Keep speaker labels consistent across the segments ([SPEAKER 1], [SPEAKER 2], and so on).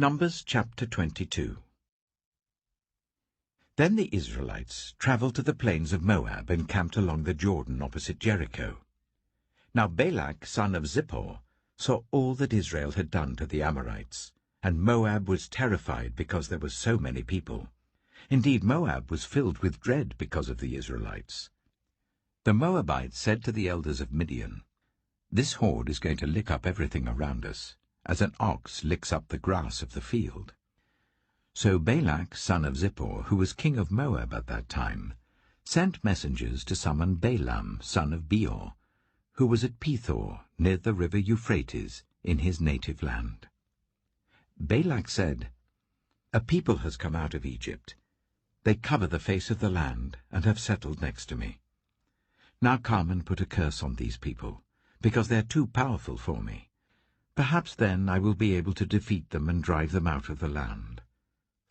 [SPEAKER 1] Numbers chapter 22. Then the Israelites travelled to the plains of Moab and camped along the Jordan opposite Jericho. Now Balak, son of Zippor, saw all that Israel had done to the Amorites, and Moab was terrified because there were so many people. Indeed, Moab was filled with dread because of the Israelites. The Moabites said to the elders of Midian, "This horde is going to lick up everything around us, as an ox licks up the grass of the field." So Balak, son of Zippor, who was king of Moab at that time, sent messengers to summon Balaam, son of Beor, who was at Pethor, near the river Euphrates, in his native land. Balak said, "A people has come out of Egypt. They cover the face of the land and have settled next to me. Now come and put a curse on these people, because they are too powerful for me. Perhaps then I will be able to defeat them and drive them out of the land.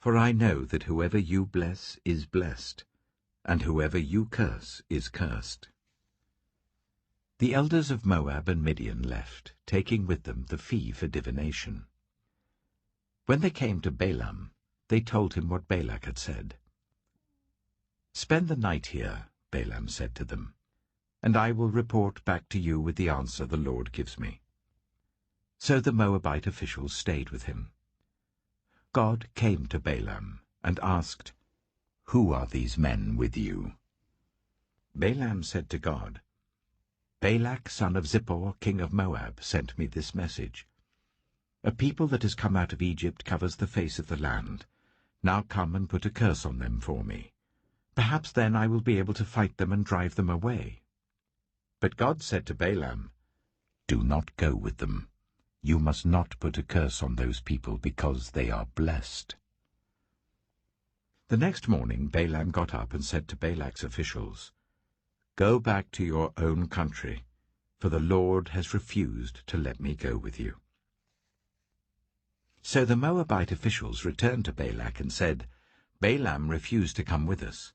[SPEAKER 1] For I know that whoever you bless is blessed, and whoever you curse is cursed." The elders of Moab and Midian left, taking with them the fee for divination. When they came to Balaam, they told him what Balak had said. "Spend the night here," Balaam said to them, "and I will report back to you with the answer the Lord gives me." So the Moabite officials stayed with him. God came to Balaam and asked, "Who are these men with you?" Balaam said to God, "Balak, son of Zippor, king of Moab, sent me this message. A people that has come out of Egypt covers the face of the land. Now come and put a curse on them for me. Perhaps then I will be able to fight them and drive them away." But God said to Balaam, "Do not go with them. You must not put a curse on those people, because they are blessed." The next morning Balaam got up and said to Balak's officials, "Go back to your own country, for the Lord has refused to let me go with you." So the Moabite officials returned to Balak and said, "Balaam refused to come with us."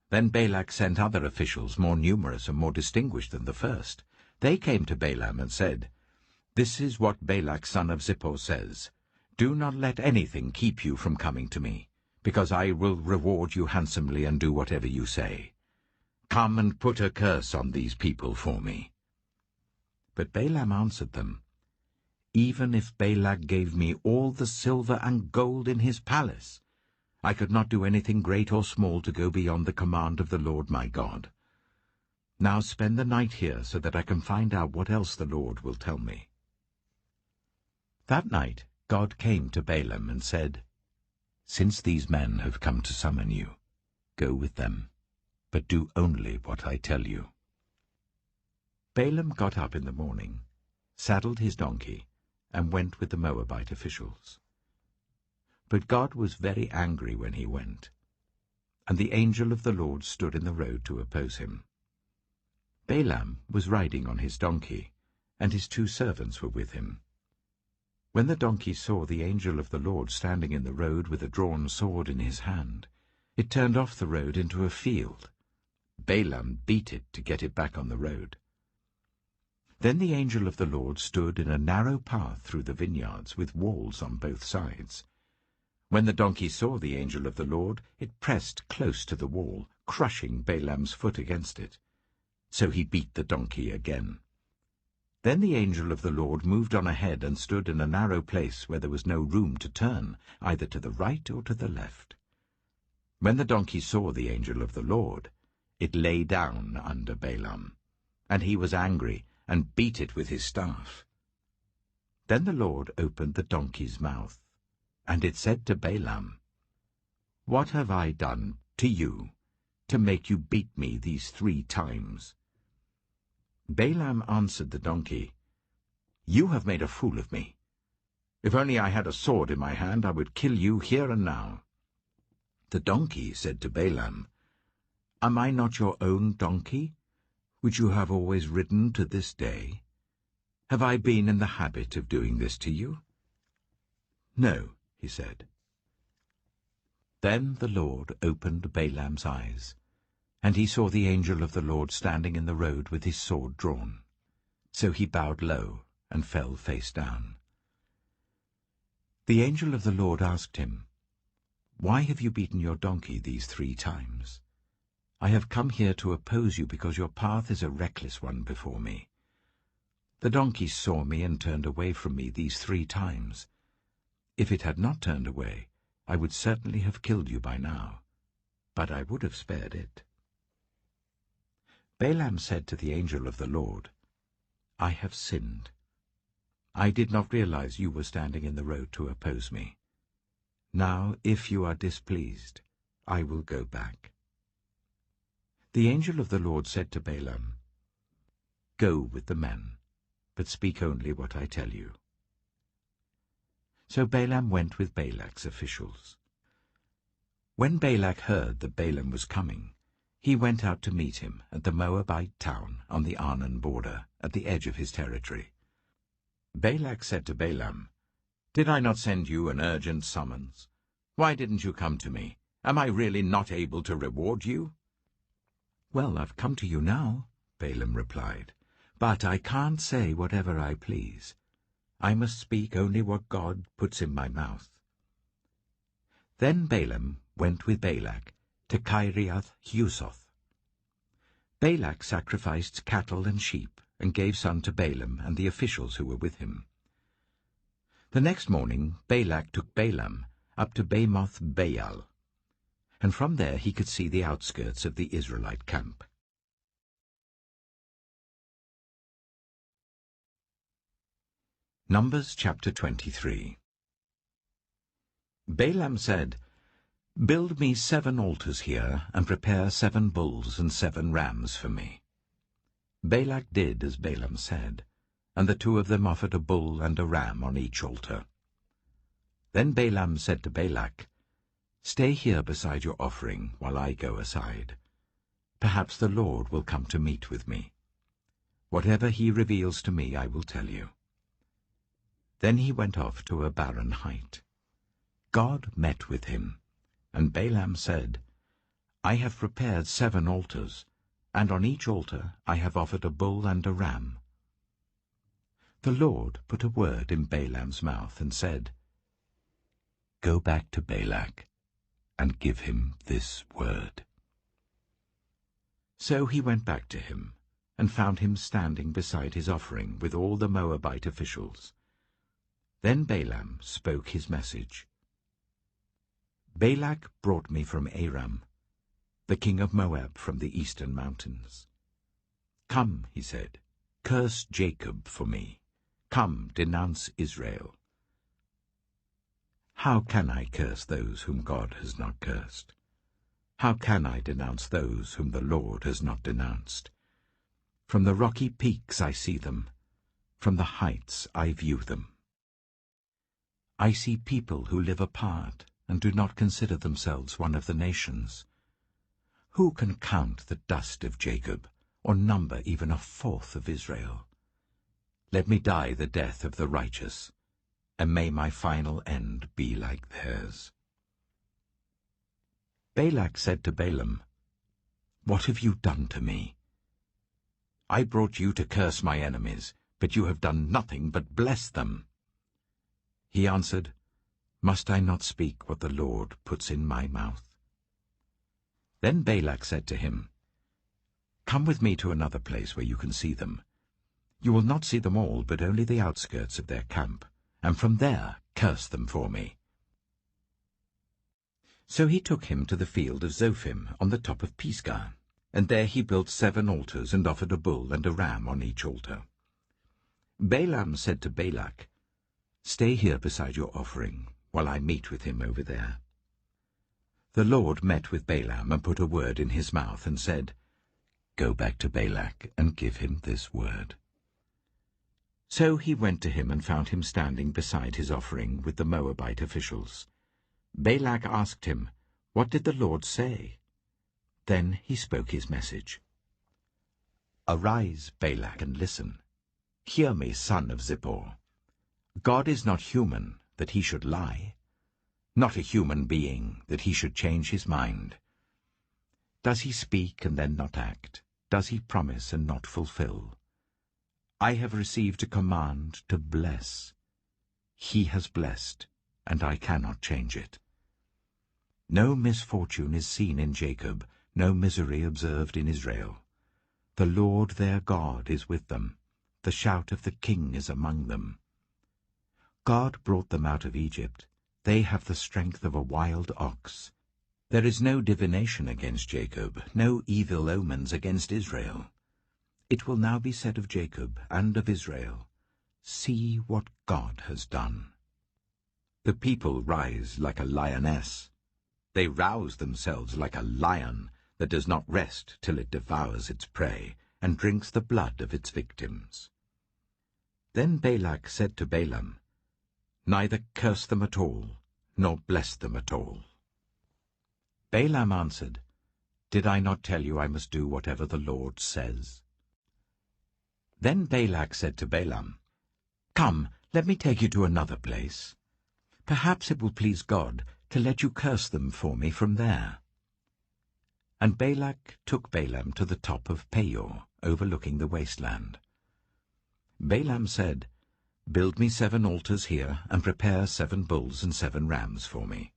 [SPEAKER 1] Then Balak sent other officials more numerous and more distinguished than the first. They came to Balaam and said, "This is what Balak son of Zippor says. Do not let anything keep you from coming to me, because I will reward you handsomely and do whatever you say. Come and put a curse on these people for me." But Balaam answered them, "Even if Balak gave me all the silver and gold in his palace, I could not do anything great or small to go beyond the command of the Lord my God. Now spend the night here so that I can find out what else the Lord will tell me." That night God came to Balaam and said, "Since these men have come to summon you, go with them, but do only what I tell you." Balaam got up in the morning, saddled his donkey, and went with the Moabite officials. But God was very angry when he went, and the angel of the Lord stood in the road to oppose him. Balaam was riding on his donkey, and his 2 servants were with him. When the donkey saw the angel of the Lord standing in the road with a drawn sword in his hand, it turned off the road into a field. Balaam beat it to get it back on the road. Then the angel of the Lord stood in a narrow path through the vineyards with walls on both sides. When the donkey saw the angel of the Lord, it pressed close to the wall, crushing Balaam's foot against it. So he beat the donkey again. Then the angel of the Lord moved on ahead and stood in a narrow place where there was no room to turn, either to the right or to the left. When the donkey saw the angel of the Lord, it lay down under Balaam, and he was angry and beat it with his staff. Then the Lord opened the donkey's mouth, and it said to Balaam, "What have I done to you to make you beat me these 3 times?" Balaam answered the donkey, "You have made a fool of me. If only I had a sword in my hand, I would kill you here and now." The donkey said to Balaam, "Am I not your own donkey, which you have always ridden to this day? Have I been in the habit of doing this to you?" "No," he said. Then the Lord opened Balaam's eyes, and he saw the angel of the Lord standing in the road with his sword drawn. So he bowed low and fell face down. The angel of the Lord asked him, "Why have you beaten your donkey these 3 times? I have come here to oppose you because your path is a reckless one before me. The donkey saw me and turned away from me these 3 times. If it had not turned away, I would certainly have killed you by now, but I would have spared it." Balaam said to the angel of the Lord, "I have sinned. I did not realize you were standing in the road to oppose me. Now, if you are displeased, I will go back." The angel of the Lord said to Balaam, "Go with the men, but speak only what I tell you." So Balaam went with Balak's officials. When Balak heard that Balaam was coming, he went out to meet him at the Moabite town on the Arnon border, at the edge of his territory. Balak said to Balaam, "Did I not send you an urgent summons? Why didn't you come to me? Am I really not able to reward you?" "Well, I've come to you now," Balaam replied, "but I can't say whatever I please. I must speak only what God puts in my mouth." Then Balaam went with Balak to Kiriath-Huzoth. Balak sacrificed cattle and sheep and gave some to Balaam and the officials who were with him. The next morning Balak took Balaam up to Bamoth Baal, and from there he could see the outskirts of the Israelite camp. Numbers chapter 23. Balaam said, "Build me 7 altars here, and prepare 7 bulls and 7 rams for me." Balak did as Balaam said, and the 2 of them offered a bull and a ram on each altar. Then Balaam said to Balak, "Stay here beside your offering while I go aside. Perhaps the Lord will come to meet with me. Whatever he reveals to me I will tell you." Then he went off to a barren height. God met with him, and Balaam said, "I have prepared 7 altars, and on each altar I have offered a bull and a ram." The Lord put a word in Balaam's mouth and said, "Go back to Balak and give him this word." So he went back to him and found him standing beside his offering with all the Moabite officials. Then Balaam spoke his message. "Balak brought me from Aram, the king of Moab from the eastern mountains. Come," he said, "curse Jacob for me. Come, denounce Israel." How can I curse those whom God has not cursed? How can I denounce those whom the Lord has not denounced? From the rocky peaks I see them. From the heights I view them. I see people who live apart and do not consider themselves one of the nations. Who can count the dust of Jacob, or number even 1/4 of Israel? Let me die the death of the righteous, and may my final end be like theirs. Balak said to Balaam, "What have you done to me? I brought you to curse my enemies, but you have done nothing but bless them." He answered, "Must I not speak what the Lord puts in my mouth?" Then Balak said to him, "Come with me to another place where you can see them. You will not see them all, but only the outskirts of their camp, and from there curse them for me." So he took him to the field of Zophim on the top of Pisgah, and there he built 7 altars and offered a bull and a ram on each altar. Balaam said to Balak, "Stay here beside your offering, while I meet with him over there." The Lord met with Balaam and put a word in his mouth and said, "Go back to Balak and give him this word." So he went to him and found him standing beside his offering with the Moabite officials. Balak asked him, "What did the Lord say?" Then he spoke his message. "Arise, Balak, and listen. Hear me, son of Zippor. God is not human, that he should lie, not a human being, that he should change his mind. Does he speak and then not act? Does he promise and not fulfill? I have received a command to bless. He has blessed. and I cannot change it. No misfortune is seen in Jacob, no misery observed in Israel. The Lord their God is with them. The shout of the king is among them. God brought them out of Egypt. They have the strength of a wild ox. There is no divination against Jacob, no evil omens against Israel. It will now be said of Jacob and of Israel, see what God has done. The people rise like a lioness. They rouse themselves like a lion that does not rest till it devours its prey and drinks the blood of its victims. Then Balak said to Balaam, neither curse them at all, nor bless them at all. Balaam answered, did I not tell you I must do whatever the Lord says? Then Balak said to Balaam, come, let me take you to another place. Perhaps it will please God to let you curse them for me from there. And Balak took Balaam to the top of Peor, overlooking the wasteland. Balaam said, build me 7 altars here, and prepare 7 bulls and 7 rams for me.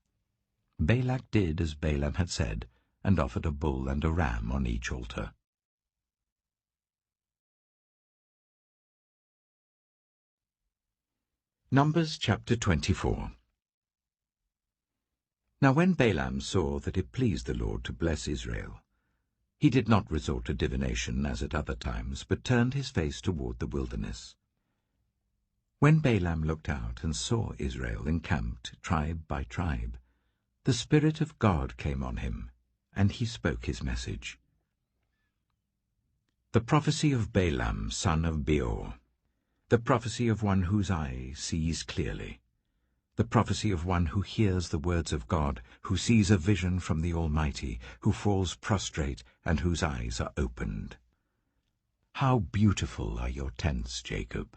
[SPEAKER 1] Balak did as Balaam had said, and offered a bull and a ram on each altar. Numbers chapter 24. Now when Balaam saw that it pleased the Lord to bless Israel, he did not resort to divination as at other times, but turned his face toward the wilderness. When Balaam looked out and saw Israel encamped tribe by tribe, the Spirit of God came on him, and he spoke his message. The prophecy of Balaam, son of Beor, the prophecy of one whose eye sees clearly, the prophecy of one who hears the words of God, who sees a vision from the Almighty, who falls prostrate and whose eyes are opened. How beautiful are your tents, Jacob,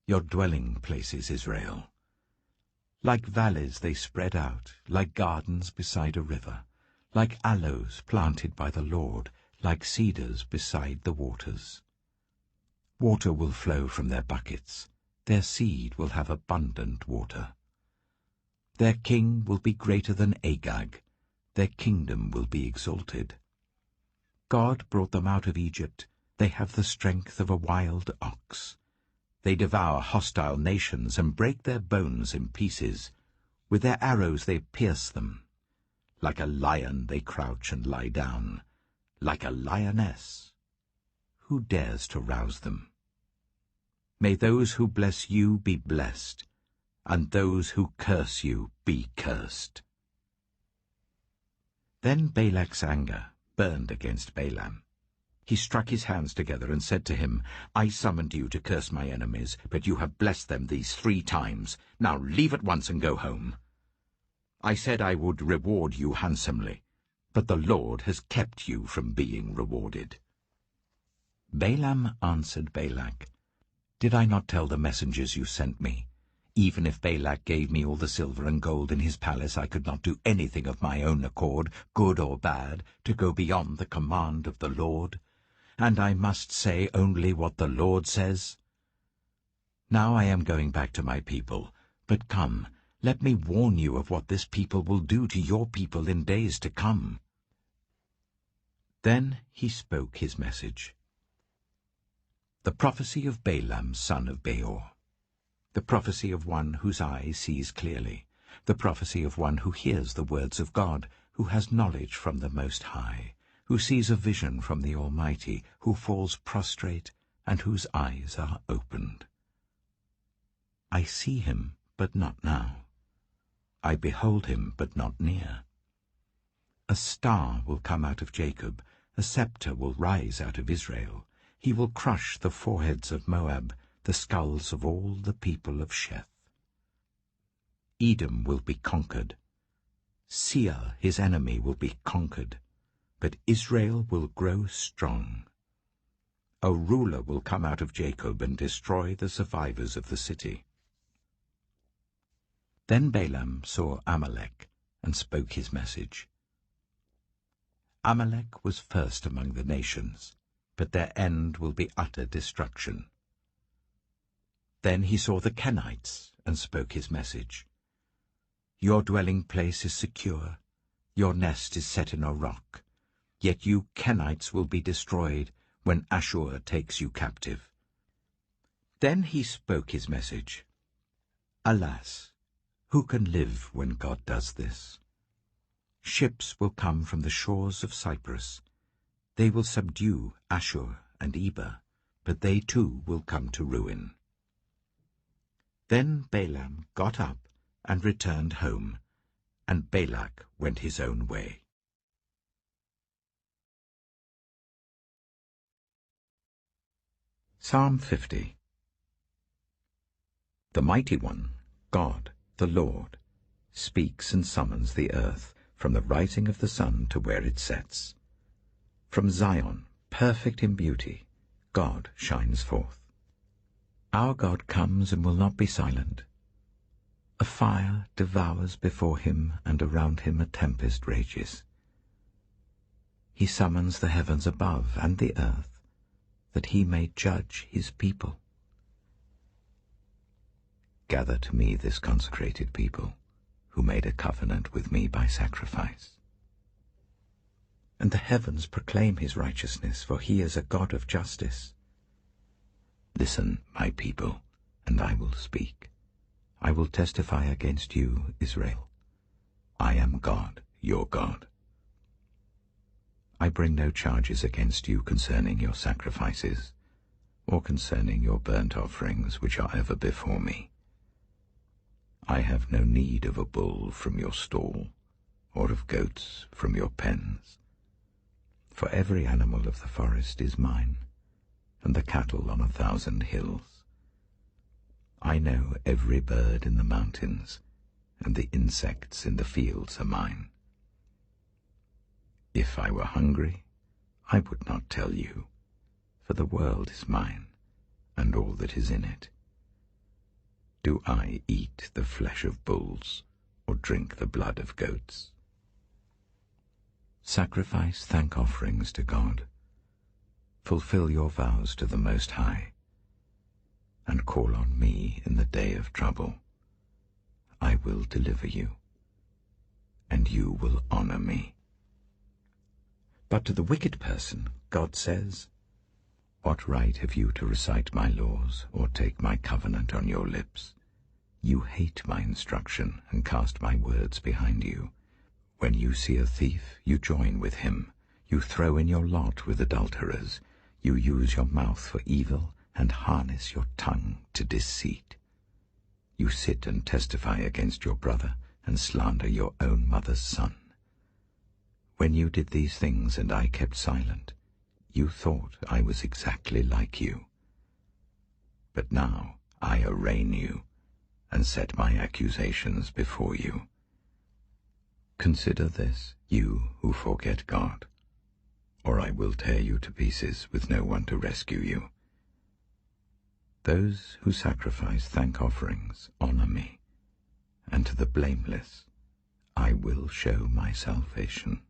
[SPEAKER 1] your dwelling places, Israel. Like valleys they spread out, like gardens beside a river, like aloes planted by the Lord, like cedars beside the waters. Water will flow from their buckets, their seed will have abundant water. Their king will be greater than Agag, their kingdom will be exalted. God brought them out of Egypt, they have the strength of a wild ox. They devour hostile nations and break their bones in pieces. With their arrows they pierce them. Like a lion they crouch and lie down, like a lioness. Who dares to rouse them? May those who bless you be blessed, and those who curse you be cursed. Then Balak's anger burned against Balaam. He struck his hands together and said to him, I summoned you to curse my enemies, but you have blessed them these 3 times. Now leave at once and go home. I said I would reward you handsomely, but the Lord has kept you from being rewarded. Balaam answered Balak, did I not tell the messengers you sent me? Even if Balak gave me all the silver and gold in his palace, I could not do anything of my own accord, good or bad, to go beyond the command of the Lord. And I must say only what the Lord says. Now I am going back to my people, but come, let me warn you of what this people will do to your people in days to come. Then he spoke his message. The prophecy of Balaam, son of Beor, the prophecy of one whose eye sees clearly, the prophecy of one who hears the words of God, who has knowledge from the Most High, who sees a vision from the Almighty, who falls prostrate and whose eyes are opened. I see him, but not now. I behold him, but not near. A star will come out of Jacob, a scepter will rise out of Israel. He will crush the foreheads of Moab, the skulls of all the people of Sheth. Edom will be conquered. Seir, his enemy, will be conquered. But Israel will grow strong. A ruler will come out of Jacob and destroy the survivors of the city. Then Balaam saw Amalek and spoke his message. Amalek was first among the nations, but their end will be utter destruction. Then he saw the Kenites and spoke his message. Your dwelling place is secure, your nest is set in a rock. Yet you Kenites will be destroyed when Ashur takes you captive. Then he spoke his message. Alas, who can live when God does this? Ships will come from the shores of Cyprus. They will subdue Ashur and Eber, but they too will come to ruin. Then Balaam got up and returned home, and Balak went his own way. Psalm 50. The Mighty One, God, the Lord, speaks and summons the earth from the rising of the sun to where it sets. From Zion, perfect in beauty, God shines forth. Our God comes and will not be silent. A fire devours before him, and around him a tempest rages. He summons the heavens above and the earth, that he may judge his people. Gather to me this consecrated people, who made a covenant with me by sacrifice. And the heavens proclaim his righteousness, for he is a God of justice. Listen, my people, and I will speak. I will testify against you, Israel. I am God, your God. I bring no charges against you concerning your sacrifices, or concerning your burnt offerings which are ever before me. I have no need of a bull from your stall, or of goats from your pens. For every animal of the forest is mine, and the cattle on 1,000 hills. I know every bird in the mountains, and the insects in the fields are mine. If I were hungry, I would not tell you, for the world is mine, and all that is in it. Do I eat the flesh of bulls, or drink the blood of goats? Sacrifice thank offerings to God. Fulfill your vows to the Most High, and call on me in the day of trouble. I will deliver you, and you will honor me. But to the wicked person, God says, what right have you to recite my laws or take my covenant on your lips? You hate my instruction and cast my words behind you. When you see a thief, you join with him. You throw in your lot with adulterers. You use your mouth for evil and harness your tongue to deceit. You sit and testify against your brother and slander your own mother's son. When you did these things and I kept silent, you thought I was exactly like you. But now I arraign you and set my accusations before you. Consider this, you who forget God, or I will tear you to pieces with no one to rescue you. Those who sacrifice thank offerings honor me, and to the blameless I will show my salvation.